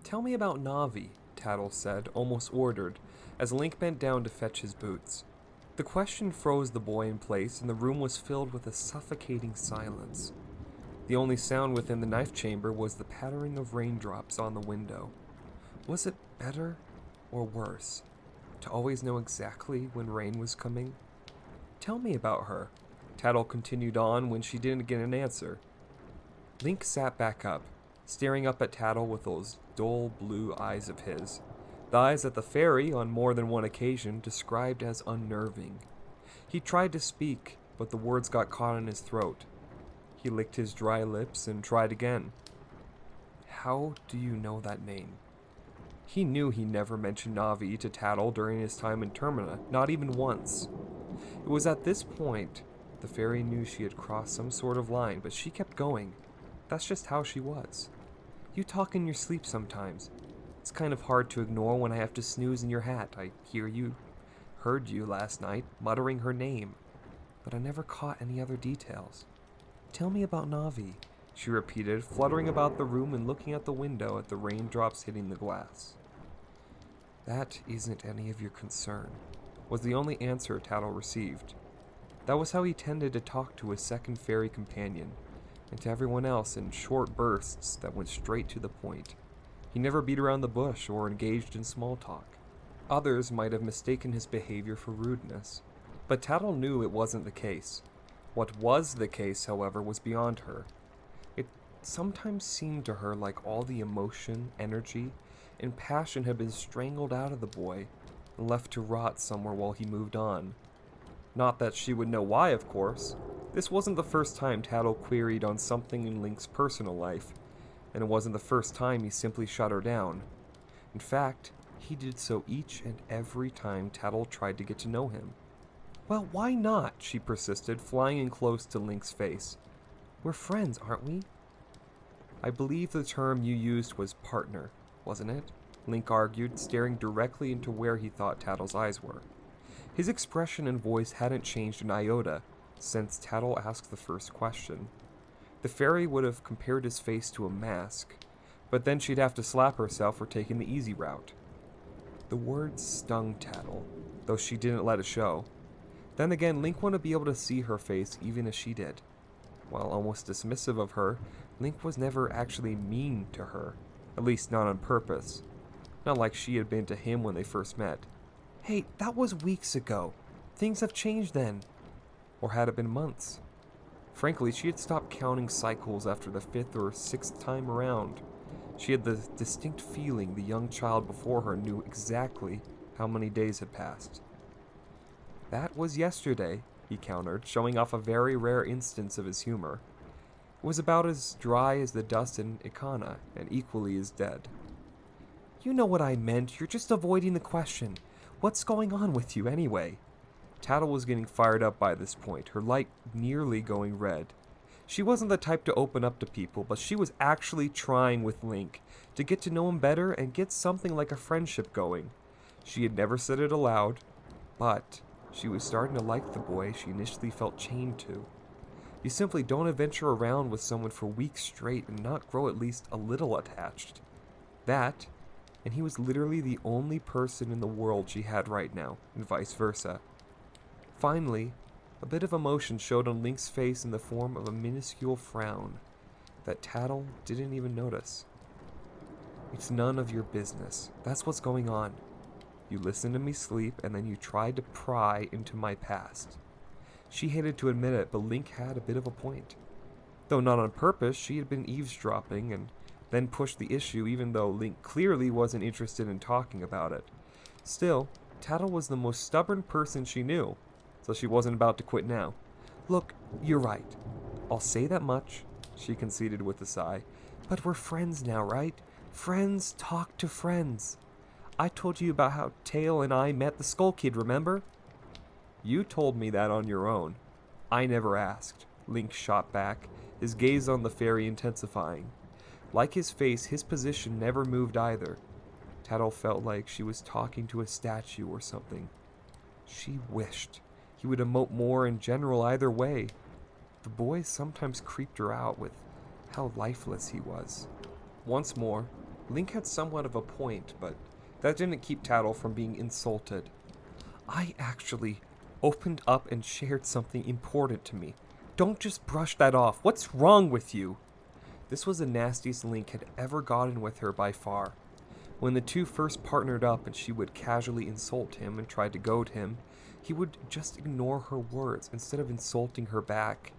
Tell me about Navi, Tattl said, almost ordered, as Link bent down to fetch his boots. The question froze the boy in place, and the room was filled with a suffocating silence. The only sound within the knife chamber was the pattering of raindrops on the window. Was it better or worse to always know exactly when rain was coming? Tell me about her, Tattl continued on when she didn't get an answer. Link sat back up, staring up at Tattl with those dull blue eyes of his. The eyes that the fairy, on more than one occasion, described as unnerving. He tried to speak, but the words got caught in his throat. He licked his dry lips and tried again. How do you know that name? He knew he never mentioned Navi to Tattl during his time in Termina, not even once. It was at this point the fairy knew she had crossed some sort of line, but she kept going. That's just how she was. You talk in your sleep sometimes. It's kind of hard to ignore when I have to snooze in your hat. I heard you last night, muttering her name, but I never caught any other details. Tell me about Navi, she repeated, fluttering about the room and looking at the window at the raindrops hitting the glass. That isn't any of your concern, was the only answer Tattl received. That was how he tended to talk to his second fairy companion, and to everyone else in short bursts that went straight to the point. He never beat around the bush or engaged in small talk. Others might have mistaken his behavior for rudeness, but Tattl knew it wasn't the case. What was the case, however, was beyond her. It sometimes seemed to her like all the emotion, energy, and passion had been strangled out of the boy and left to rot somewhere while he moved on. Not that she would know why, of course. This wasn't the first time Tattl queried on something in Link's personal life, and it wasn't the first time he simply shut her down. In fact, he did so each and every time Tattl tried to get to know him. Well, why not? She persisted, flying in close to Link's face. We're friends, aren't we? I believe the term you used was partner, wasn't it? Link argued, staring directly into where he thought Tattl's eyes were. His expression and voice hadn't changed an iota since Tattl asked the first question. The fairy would have compared his face to a mask, but then she'd have to slap herself for taking the easy route. The words stung Tattl, though she didn't let it show. Then again, Link wanted to be able to see her face even as she did. While almost dismissive of her, Link was never actually mean to her, at least not on purpose. Not like she had been to him when they first met. Hey, that was weeks ago. Things have changed then. Or had it been months? Frankly, she had stopped counting cycles after the 5th or 6th time around. She had the distinct feeling the young child before her knew exactly how many days had passed. That was yesterday, he countered, showing off a very rare instance of his humor. It was about as dry as the dust in Ikana, and equally as dead. You know what I meant, you're just avoiding the question. What's going on with you anyway? Tattl was getting fired up by this point, her light nearly going red. She wasn't the type to open up to people, but she was actually trying with Link to get to know him better and get something like a friendship going. She had never said it aloud, but she was starting to like the boy she initially felt chained to. You simply don't adventure around with someone for weeks straight and not grow at least a little attached. That, and he was literally the only person in the world she had right now, and vice versa. Finally, a bit of emotion showed on Link's face in the form of a minuscule frown that Tattl didn't even notice. It's none of your business. That's what's going on. You listened to me sleep, and then you tried to pry into my past. She hated to admit it, but Link had a bit of a point. Though not on purpose, she had been eavesdropping and then pushed the issue even though Link clearly wasn't interested in talking about it. Still, Tattl was the most stubborn person she knew, so she wasn't about to quit now. Look, you're right. I'll say that much, she conceded with a sigh. But we're friends now, right? Friends talk to friends. I told you about how Tail and I met the Skull Kid, remember? You told me that on your own. I never asked, Link shot back, his gaze on the fairy intensifying. Like his face, his position never moved either. Tattl felt like she was talking to a statue or something. She wished he would emote more in general either way. The boy sometimes creeped her out with how lifeless he was. Once more, Link had somewhat of a point, but that didn't keep Tattl from being insulted. I actually opened up and shared something important to me. Don't just brush that off. What's wrong with you? This was the nastiest Link had ever gotten with her by far. When the two first partnered up and she would casually insult him and try to goad him, he would just ignore her words instead of insulting her back.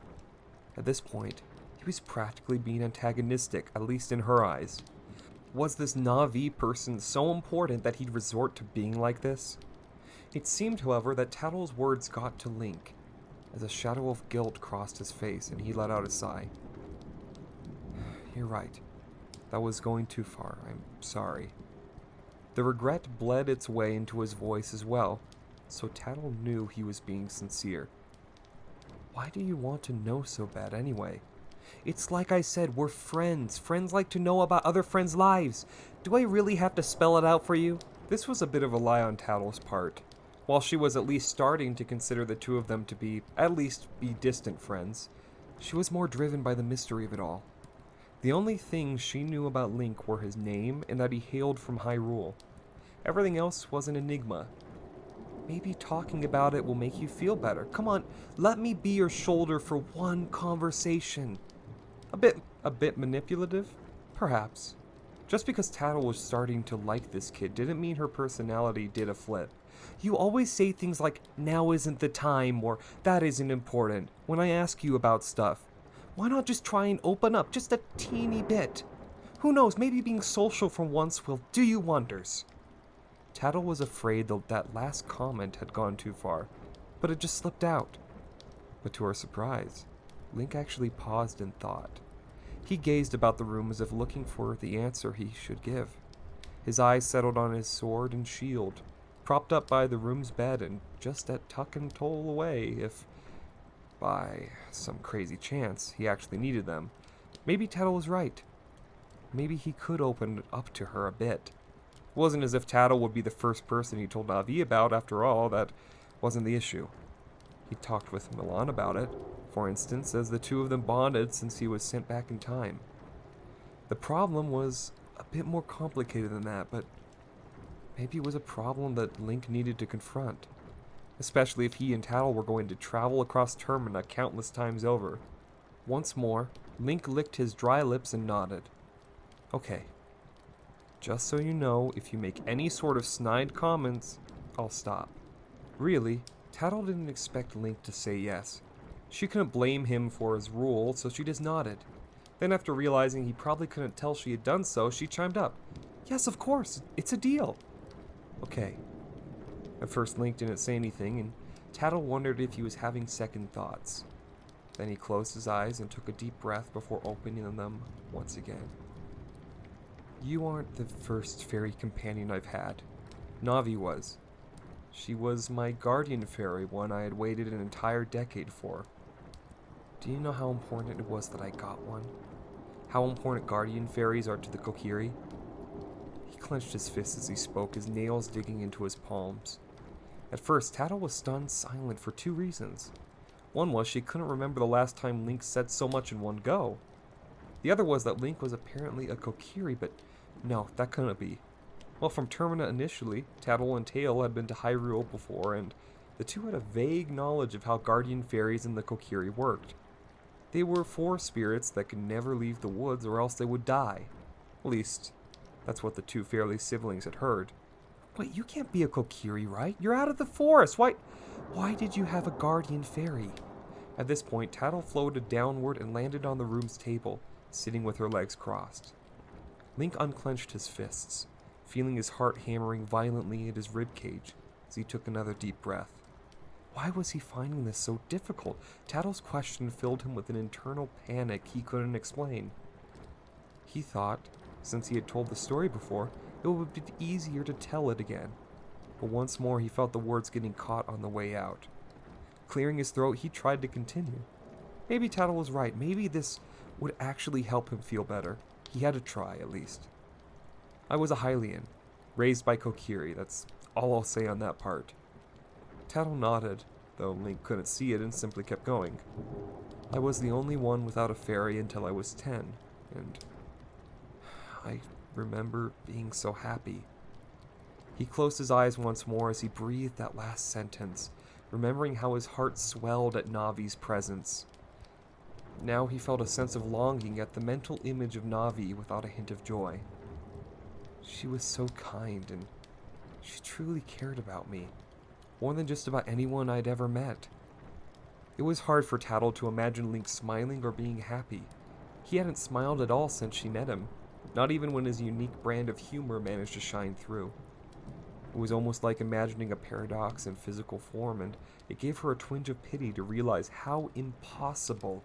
At this point, he was practically being antagonistic, at least in her eyes. Was this Navi person so important that he'd resort to being like this? It seemed, however, that Tattl's words got to Link, as a shadow of guilt crossed his face and he let out a sigh. You're right. That was going too far. I'm sorry. The regret bled its way into his voice as well, so Tattl knew he was being sincere. Why do you want to know so bad anyway? It's like I said, we're friends. Friends like to know about other friends' lives. Do I really have to spell it out for you? This was a bit of a lie on Tattl's part. While she was at least starting to consider the two of them to be, at least, be distant friends, she was more driven by the mystery of it all. The only things she knew about Link were his name and that he hailed from Hyrule. Everything else was an enigma. Maybe talking about it will make you feel better. Come on, let me be your shoulder for one conversation. A bit manipulative? Perhaps. Just because Tattl was starting to like this kid didn't mean her personality did a flip. You always say things like, now isn't the time, or that isn't important, when I ask you about stuff. Why not just try and open up just a teeny bit? Who knows, maybe being social for once will do you wonders. Tattl was afraid that last comment had gone too far, but it just slipped out. But to her surprise, Link actually paused in thought. He gazed about the room as if looking for the answer he should give. His eyes settled on his sword and shield, propped up by the room's bed and just at tuck and toll away if, by some crazy chance, he actually needed them. Maybe Tattl was right. Maybe he could open up to her a bit. It wasn't as if Tattl would be the first person he told Navi about, after all. That wasn't the issue. He talked with Milan about it, for instance, as the two of them bonded since he was sent back in time. The problem was a bit more complicated than that, but maybe it was a problem that Link needed to confront, especially if he and Tattl were going to travel across Termina countless times over. Once more, Link licked his dry lips and nodded. Okay. Just so you know, if you make any sort of snide comments, I'll stop. Really, Tattl didn't expect Link to say yes. She couldn't blame him for his rule, so she just nodded. Then after realizing he probably couldn't tell she had done so, she chimed up. Yes, of course, it's a deal. Okay. At first Link didn't say anything, and Tattl wondered if he was having second thoughts. Then he closed his eyes and took a deep breath before opening them once again. You aren't the first fairy companion I've had. Navi was. She was my guardian fairy, one I had waited an entire decade for. Do you know how important it was that I got one? How important guardian fairies are to the Kokiri? He clenched his fists as he spoke, his nails digging into his palms. At first, Tattl was stunned silent for two reasons. One was she couldn't remember the last time Link said so much in one go. The other was that Link was apparently a Kokiri, but no, that couldn't be. Well, from Termina initially, Tattl and Tail had been to Hyrule before, and the two had a vague knowledge of how guardian fairies and the Kokiri worked. They were forest spirits that could never leave the woods or else they would die. At least, that's what the two fairy siblings had heard. Wait, you can't be a Kokiri, right? You're out of the forest. Why did you have a guardian fairy? At this point, Tattl floated downward and landed on the room's table, sitting with her legs crossed. Link unclenched his fists, feeling his heart hammering violently at his ribcage as he took another deep breath. Why was he finding this so difficult? Tattl's question filled him with an internal panic he couldn't explain. He thought, since he had told the story before, it would be easier to tell it again. But once more he felt the words getting caught on the way out. Clearing his throat, he tried to continue. Maybe Tattl was right. Maybe this would actually help him feel better. He had to try, at least. I was a Hylian, raised by Kokiri. That's all I'll say on that part. Tattl nodded, though Link couldn't see it and simply kept going. I was the only one without a fairy until I was 10, and I remember being so happy. He closed his eyes once more as he breathed that last sentence, remembering how his heart swelled at Navi's presence. Now he felt a sense of longing at the mental image of Navi without a hint of joy. She was so kind, and she truly cared about me, more than just about anyone I'd ever met. It was hard for Tattl to imagine Link smiling or being happy. He hadn't smiled at all since she met him, not even when his unique brand of humor managed to shine through. It was almost like imagining a paradox in physical form, and it gave her a twinge of pity to realize how impossible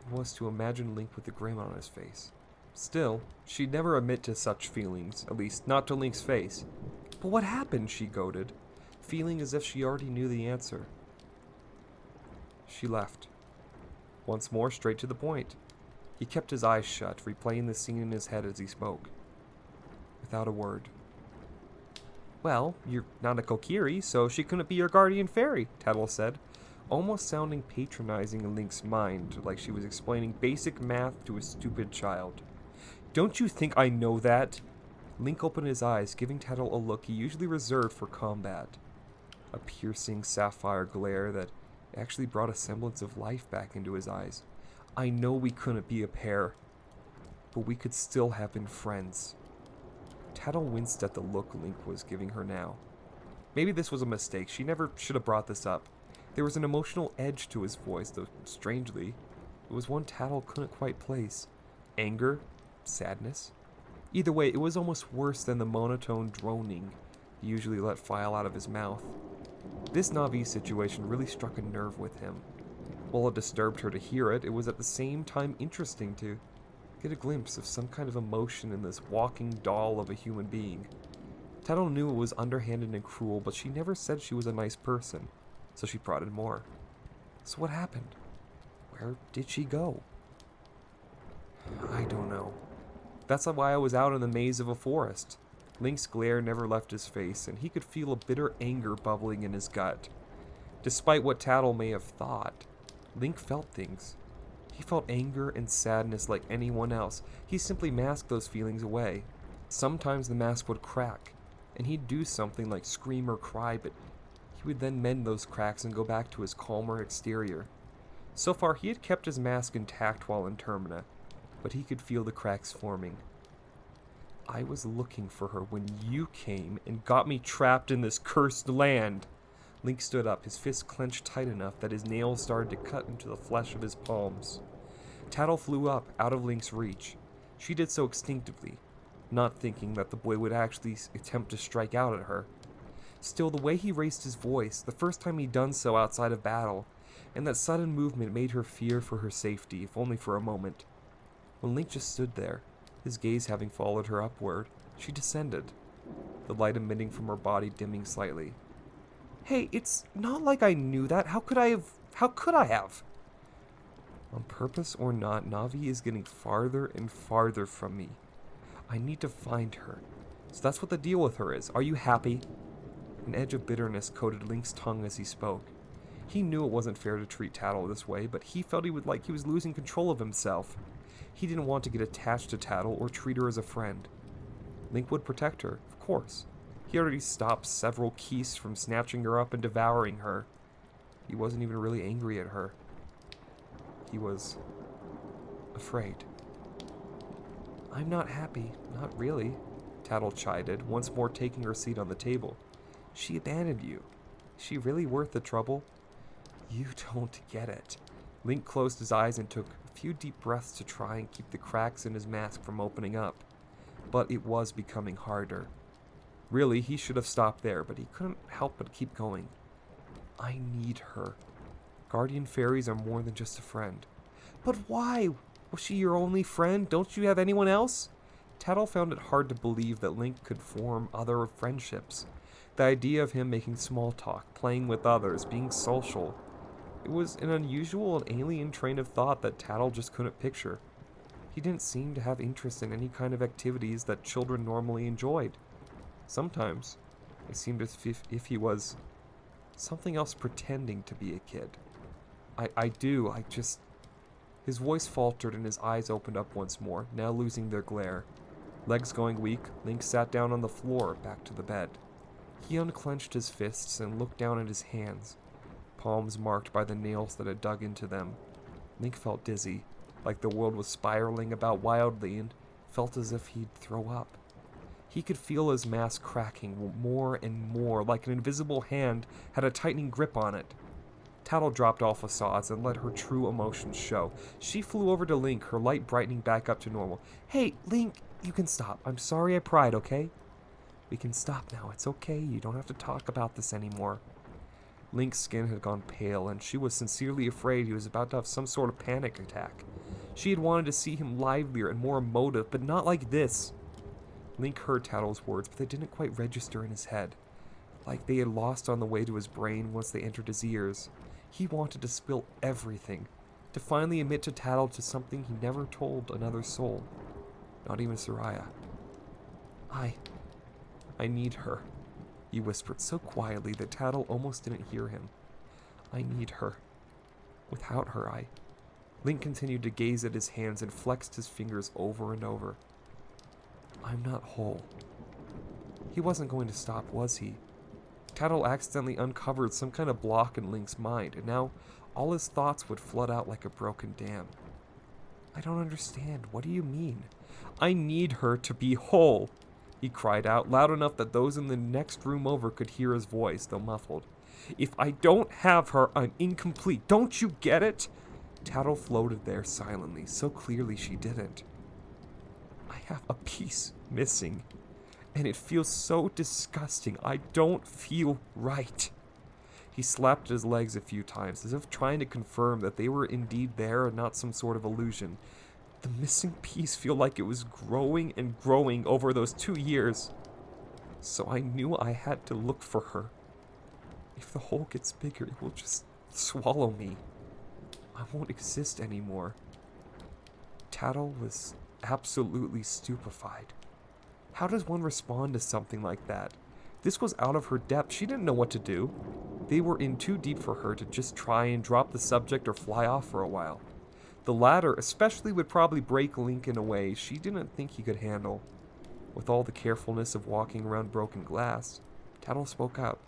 it was to imagine Link with a grin on his face. Still, she'd never admit to such feelings, at least not to Link's face. But what happened, she goaded, feeling as if she already knew the answer. She left. Once more, straight to the point. He kept his eyes shut, replaying the scene in his head as he spoke. Without a word. Well, you're not a Kokiri, so she couldn't be your guardian fairy, Tattl said, almost sounding patronizing in Link's mind, like she was explaining basic math to a stupid child. Don't you think I know that? Link opened his eyes, giving Tattl a look he usually reserved for combat. A piercing sapphire glare that actually brought a semblance of life back into his eyes. I know we couldn't be a pair, but we could still have been friends. Tattl winced at the look Link was giving her now. Maybe this was a mistake. She never should have brought this up. There was an emotional edge to his voice, though strangely, it was one Tattl couldn't quite place. Anger? Sadness? Either way, it was almost worse than the monotone droning he usually let file out of his mouth. This Navi situation really struck a nerve with him. While it disturbed her to hear it, it was at the same time interesting to get a glimpse of some kind of emotion in this walking doll of a human being. Tattl knew it was underhanded and cruel, but she never said she was a nice person, so she prodded more. So what happened? Where did she go? I don't know. That's why I was out in the maze of a forest. Link's glare never left his face, and he could feel a bitter anger bubbling in his gut. Despite what Tattl may have thought, Link felt things. He felt anger and sadness like anyone else. He simply masked those feelings away. Sometimes the mask would crack, and he'd do something like scream or cry, but he would then mend those cracks and go back to his calmer exterior. So far, he had kept his mask intact while in Termina, but he could feel the cracks forming. I was looking for her when you came and got me trapped in this cursed land. Link stood up, his fists clenched tight enough that his nails started to cut into the flesh of his palms. Tattl flew up, out of Link's reach. She did so instinctively, not thinking that the boy would actually attempt to strike out at her. Still, the way he raised his voice, the first time he'd done so outside of battle, and that sudden movement made her fear for her safety, if only for a moment. When Link just stood there, his gaze having followed her upward, she descended, the light emitting from her body dimming slightly. Hey, it's not like I knew that. How could I have? On purpose or not, Navi is getting farther and farther from me. I need to find her. So that's what the deal with her is. Are you happy? An edge of bitterness coated Link's tongue as he spoke. He knew it wasn't fair to treat Tattl this way, but he felt he was losing control of himself. He didn't want to get attached to Tattl or treat her as a friend. Link would protect her, of course. He already stopped several Keys from snatching her up and devouring her. He wasn't even really angry at her. He was afraid. I'm not happy, not really, Tattl chided, once more taking her seat on the table. She abandoned you. Is she really worth the trouble? You don't get it. Link closed his eyes and took a few deep breaths to try and keep the cracks in his mask from opening up. But it was becoming harder. Really, he should have stopped there, but he couldn't help but keep going. I need her. Guardian fairies are more than just a friend. But why? Was she your only friend? Don't you have anyone else? Tattl found it hard to believe that Link could form other friendships. The idea of him making small talk, playing with others, being social. It was an unusual and alien train of thought that Tattl just couldn't picture. He didn't seem to have interest in any kind of activities that children normally enjoyed. Sometimes, it seemed as if he was something else pretending to be a kid. His voice faltered and his eyes opened up once more, now losing their glare. Legs going weak, Link sat down on the floor, back to the bed. He unclenched his fists and looked down at his hands, palms marked by the nails that had dug into them. Link felt dizzy, like the world was spiraling about wildly, and felt as if he'd throw up. He could feel his mask cracking more and more, like an invisible hand had a tightening grip on it. Tattl dropped all facades and let her true emotions show. She flew over to Link, her light brightening back up to normal. "Hey, Link, you can stop. I'm sorry I pried, okay? We can stop now. It's okay. You don't have to talk about this anymore." Link's skin had gone pale, and she was sincerely afraid he was about to have some sort of panic attack. She had wanted to see him livelier and more emotive, but not like this. Link heard Tattl's words, but they didn't quite register in his head, like they had lost on the way to his brain once they entered his ears. He wanted to spill everything, to finally admit to Tattl to something he never told another soul, not even Soraya. I need her," he whispered so quietly that Tattl almost didn't hear him. "I need her. Without her, Link continued to gaze at his hands and flexed his fingers over and over. "I'm not whole." He wasn't going to stop, was he? Tattl accidentally uncovered some kind of block in Link's mind, and now all his thoughts would flood out like a broken dam. "I don't understand. What do you mean?" "I need her to be whole," he cried out, loud enough that those in the next room over could hear his voice, though muffled. "If I don't have her, I'm incomplete. Don't you get it?" Tattl floated there silently, so clearly she didn't. "I have a piece missing, and it feels so disgusting. I don't feel right." He slapped at his legs a few times, as if trying to confirm that they were indeed there and not some sort of illusion. The missing piece felt like it was growing and growing over those 2 years. So I knew I had to look for her. If the hole gets bigger, it will just swallow me. I won't exist anymore. Tattl was absolutely stupefied. How does one respond to something like that? This was out of her depth. She didn't know what to do. They were in too deep for her to just try and drop the subject or fly off for a while. The latter especially would probably break Link in a way she didn't think he could handle. With all the carefulness of walking around broken glass, Tattl spoke up.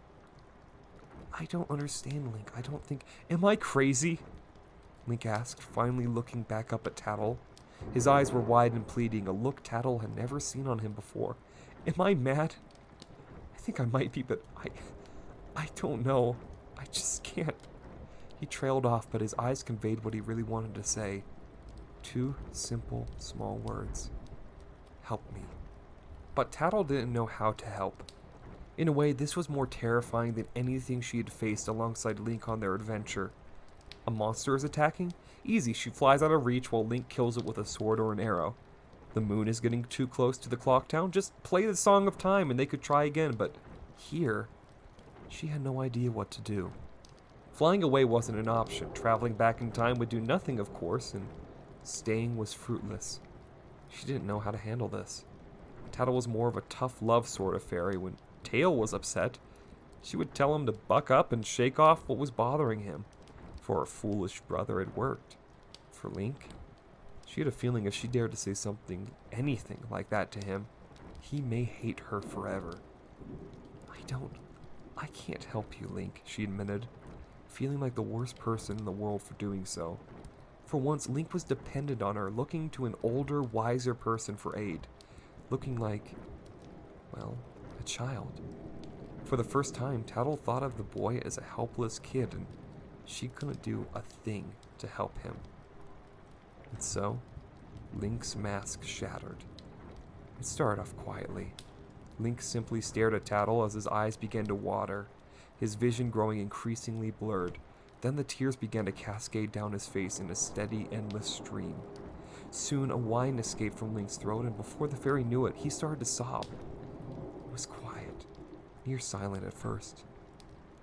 "I don't understand, Link. I don't think... Am I crazy?" Link asked, finally looking back up at Tattl. His eyes were wide and pleading, a look Tattl had never seen on him before. "Am I mad? I think I might be, but I don't know. I just can't." He trailed off, but his eyes conveyed what he really wanted to say. 2 simple, small words. "Help me." But Tattl didn't know how to help. In a way, this was more terrifying than anything she had faced alongside Link on their adventure. A monster is attacking? Easy, she flies out of reach while Link kills it with a sword or an arrow. The moon is getting too close to the clock tower? Just play the Song of Time and they could try again, but here, she had no idea what to do. Flying away wasn't an option. Traveling back in time would do nothing, of course, and staying was fruitless. She didn't know how to handle this. Tattl was more of a tough love sort of fairy. When Tail was upset, she would tell him to buck up and shake off what was bothering him. For her foolish brother, it worked. For Link, she had a feeling if she dared to say something, anything like that to him, he may hate her forever. I can't help you, Link," she admitted, feeling like the worst person in the world for doing so. For once, Link was dependent on her, looking to an older, wiser person for aid. Looking like, well, a child. For the first time, Tattl thought of the boy as a helpless kid, and she couldn't do a thing to help him. And so, Link's mask shattered. It started off quietly. Link simply stared at Tattl as his eyes began to water, his vision growing increasingly blurred. Then the tears began to cascade down his face in a steady, endless stream. Soon a whine escaped from Link's throat, and before the fairy knew it, he started to sob. It was quiet, near silent at first.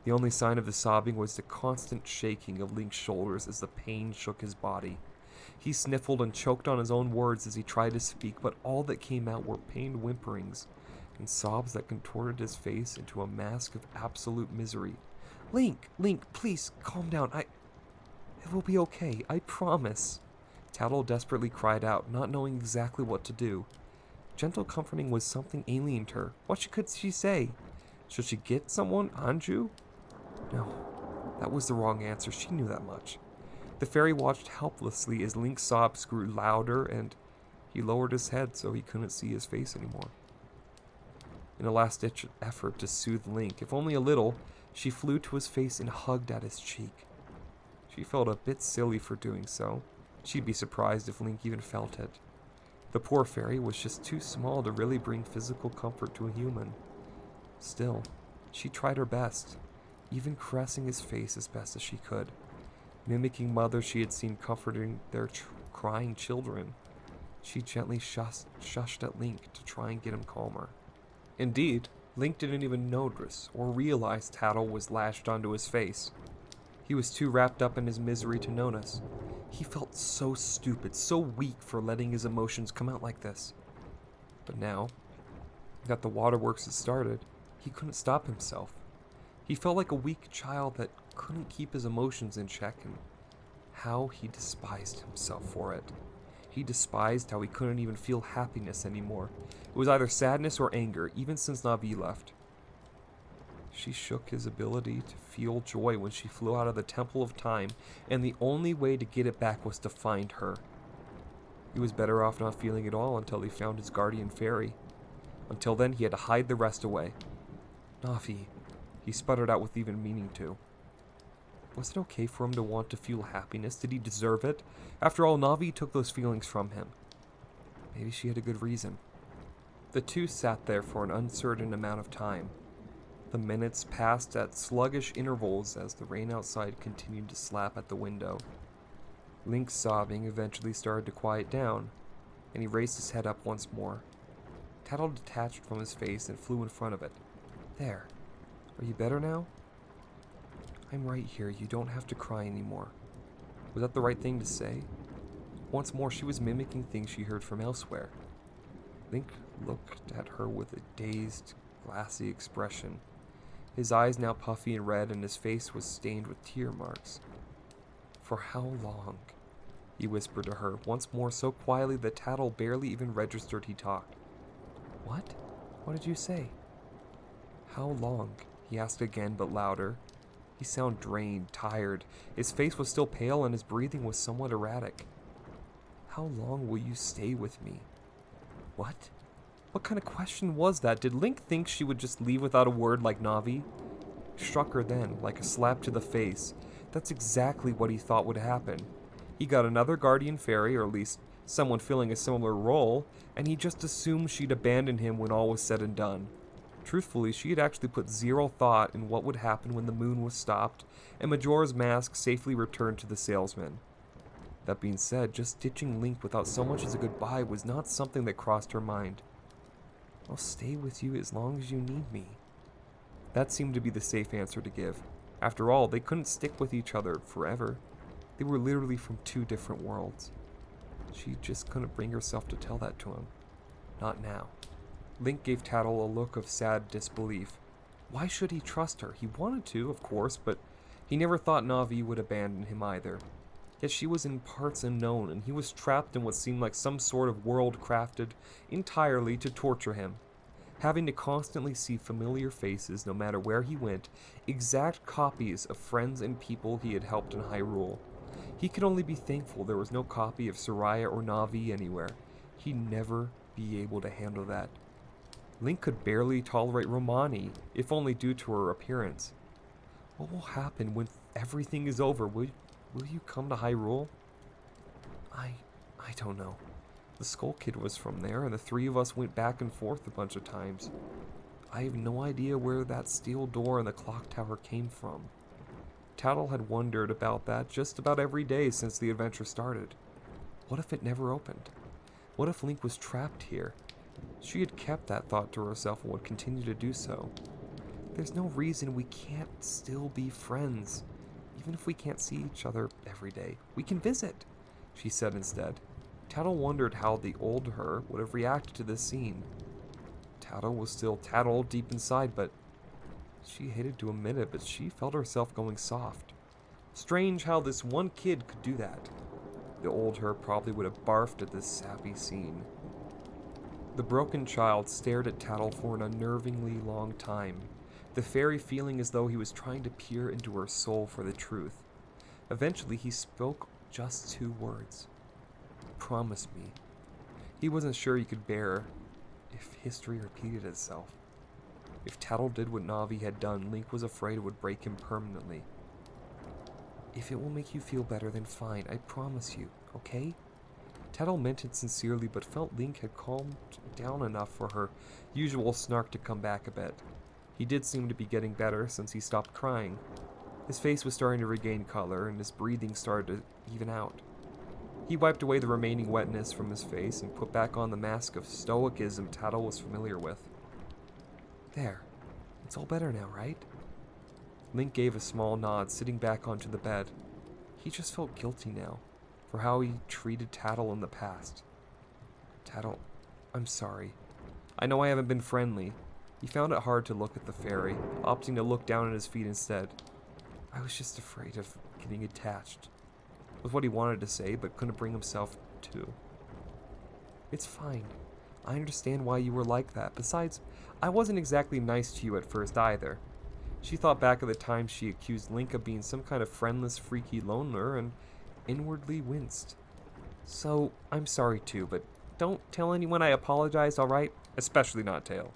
The only sign of the sobbing was the constant shaking of Link's shoulders as the pain shook his body. He sniffled and choked on his own words as he tried to speak, but all that came out were pained whimperings and sobs that contorted his face into a mask of absolute misery. Link, please, calm down. It will be okay, I promise." Tattl desperately cried out, not knowing exactly what to do. Gentle comforting was something alien to her. What could she say? Should she get someone, Anju? No, that was the wrong answer. She knew that much. The fairy watched helplessly as Link's sobs grew louder, and he lowered his head so he couldn't see his face anymore. In a last-ditch effort to soothe Link, if only a little, she flew to his face and hugged at his cheek. She felt a bit silly for doing so. She'd be surprised if Link even felt it. The poor fairy was just too small to really bring physical comfort to a human. Still, she tried her best, even caressing his face as best as she could, mimicking mothers she had seen comforting their crying children. She gently shushed at Link to try and get him calmer. Indeed, Link didn't even notice or realize Tattl was lashed onto his face. He was too wrapped up in his misery to notice. He felt so stupid, so weak for letting his emotions come out like this. But now that the waterworks had started, he couldn't stop himself. He felt like a weak child that couldn't keep his emotions in check, and how he despised himself for it. He despised how he couldn't even feel happiness anymore. It was either sadness or anger, even since Navi left. She shook his ability to feel joy when she flew out of the Temple of Time, and the only way to get it back was to find her. He was better off not feeling it all until he found his guardian fairy. Until then, he had to hide the rest away. Navi, he sputtered out with even meaning to. Was it okay for him to want to feel happiness? Did he deserve it? After all, Navi took those feelings from him. Maybe she had a good reason. The two sat there for an uncertain amount of time. The minutes passed at sluggish intervals as the rain outside continued to slap at the window. Link's sobbing eventually started to quiet down, and he raised his head up once more. Tattl detached from his face and flew in front of it. There. Are you better now? I'm right here. You don't have to cry anymore. Was that the right thing to say? Once more, she was mimicking things she heard from elsewhere. Link looked at her with a dazed, glassy expression. His eyes now puffy and red, and his face was stained with tear marks. For how long? He whispered to her, once more so quietly that Tattl barely even registered he talked. What? What did you say? How long? He asked again, but louder. He sounded drained, tired. His face was still pale, and his breathing was somewhat erratic. How long will you stay with me? What? What kind of question was that? Did Link think she would just leave without a word like Navi? Struck her then, like a slap to the face. That's exactly what he thought would happen. He got another guardian fairy, or at least someone filling a similar role, and he just assumed she'd abandon him when all was said and done. Truthfully, she had actually put zero thought in what would happen when the moon was stopped and Majora's mask safely returned to the salesman. That being said, just ditching Link without so much as a goodbye was not something that crossed her mind. I'll stay with you as long as you need me. That seemed to be the safe answer to give. After all, they couldn't stick with each other forever. They were literally from two different worlds. She just couldn't bring herself to tell that to him. Not now. Link gave Tattl a look of sad disbelief. Why should he trust her? He wanted to, of course, but he never thought Navi would abandon him either. Yet she was in parts unknown, and he was trapped in what seemed like some sort of world crafted entirely to torture him. Having to constantly see familiar faces no matter where he went, exact copies of friends and people he had helped in Hyrule. He could only be thankful there was no copy of Soraya or Navi anywhere. He'd never be able to handle that. Link could barely tolerate Romani, if only due to her appearance. What will happen when everything is over? Will you come to Hyrule? I don't know. The Skull Kid was from there, and the three of us went back and forth a bunch of times. I have no idea where that steel door in the clock tower came from. Tattl had wondered about that just about every day since the adventure started. What if it never opened? What if Link was trapped here? She had kept that thought to herself and would continue to do so. There's no reason we can't still be friends. Even if we can't see each other every day, we can visit, she said instead. Tattl wondered how the old her would have reacted to this scene. Tattl was still Tattl deep inside, but she hated to admit it, but she felt herself going soft. Strange how this one kid could do that. The old her probably would have barfed at this sappy scene. The broken child stared at Tattl for an unnervingly long time, the fairy feeling as though he was trying to peer into her soul for the truth. Eventually, he spoke just 2 words. Promise me. He wasn't sure he could bear if history repeated itself. If Tattl did what Navi had done, Link was afraid it would break him permanently. If it will make you feel better, then fine, I promise you, okay? Tattl meant it sincerely, but felt Link had calmed down enough for her usual snark to come back a bit. He did seem to be getting better since he stopped crying. His face was starting to regain color, and his breathing started to even out. He wiped away the remaining wetness from his face and put back on the mask of stoicism Tattl was familiar with. There. It's all better now, right? Link gave a small nod, sitting back onto the bed. He just felt guilty now for how he treated Tattl in the past. Tattl, I'm sorry. I know I haven't been friendly. He found it hard to look at the fairy, opting to look down at his feet instead. I was just afraid of getting attached, was what he wanted to say, but couldn't bring himself to. It's fine. I understand why you were like that. Besides, I wasn't exactly nice to you at first either. She thought back at the time she accused Link of being some kind of friendless, freaky loner, and inwardly winced. So, I'm sorry too, but don't tell anyone I apologized, alright? Especially not Tail.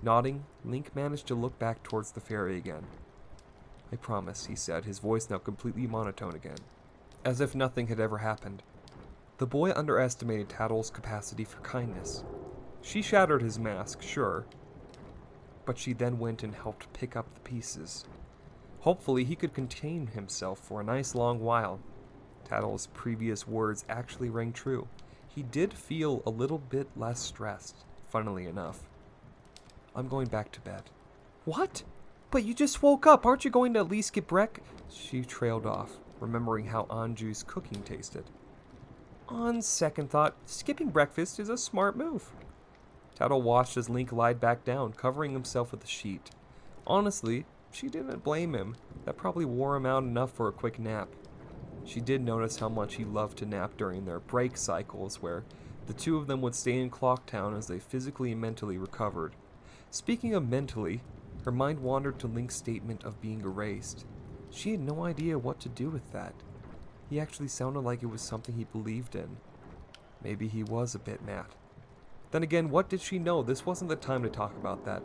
Nodding, Link managed to look back towards the fairy again. I promise, he said, his voice now completely monotone again, as if nothing had ever happened. The boy underestimated Tattl's capacity for kindness. She shattered his mask, sure, but she then went and helped pick up the pieces. Hopefully he could contain himself for a nice long while. Tattl's previous words actually rang true. He did feel a little bit less stressed, funnily enough. I'm going back to bed. What? But you just woke up. Aren't you going to at least get She trailed off, remembering how Anju's cooking tasted. On second thought, skipping breakfast is a smart move. Tattl watched as Link lied back down, covering himself with a sheet. Honestly, she didn't blame him. That probably wore him out enough for a quick nap. She did notice how much he loved to nap during their break cycles, where the two of them would stay in Clocktown as they physically and mentally recovered. Speaking of mentally, her mind wandered to Link's statement of being erased. She had no idea what to do with that. He actually sounded like it was something he believed in. Maybe he was a bit mad. Then again, what did she know? This wasn't the time to talk about that.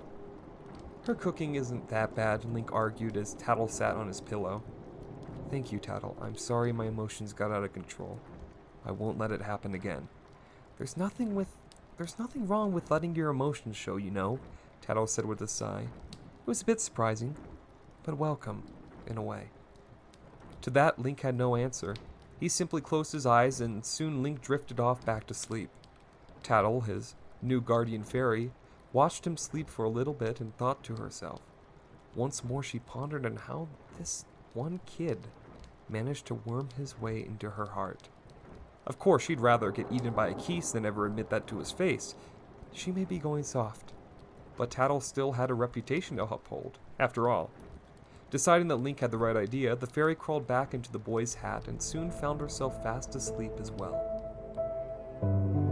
Her cooking isn't that bad, Link argued as Tattl sat on his pillow. Thank you, Tattl. I'm sorry my emotions got out of control. I won't let it happen again. There's nothing wrong with letting your emotions show, you know, Tattl said with a sigh. It was a bit surprising, but welcome, in a way. To that, Link had no answer. He simply closed his eyes, and soon Link drifted off back to sleep. Tattl, his new guardian fairy, watched him sleep for a little bit and thought to herself. Once more she pondered on how this one kid managed to worm his way into her heart. Of course, she'd rather get eaten by a Keese than ever admit that to his face. She may be going soft, but Tattl still had a reputation to uphold, after all. Deciding that Link had the right idea, the fairy crawled back into the boy's hat and soon found herself fast asleep as well.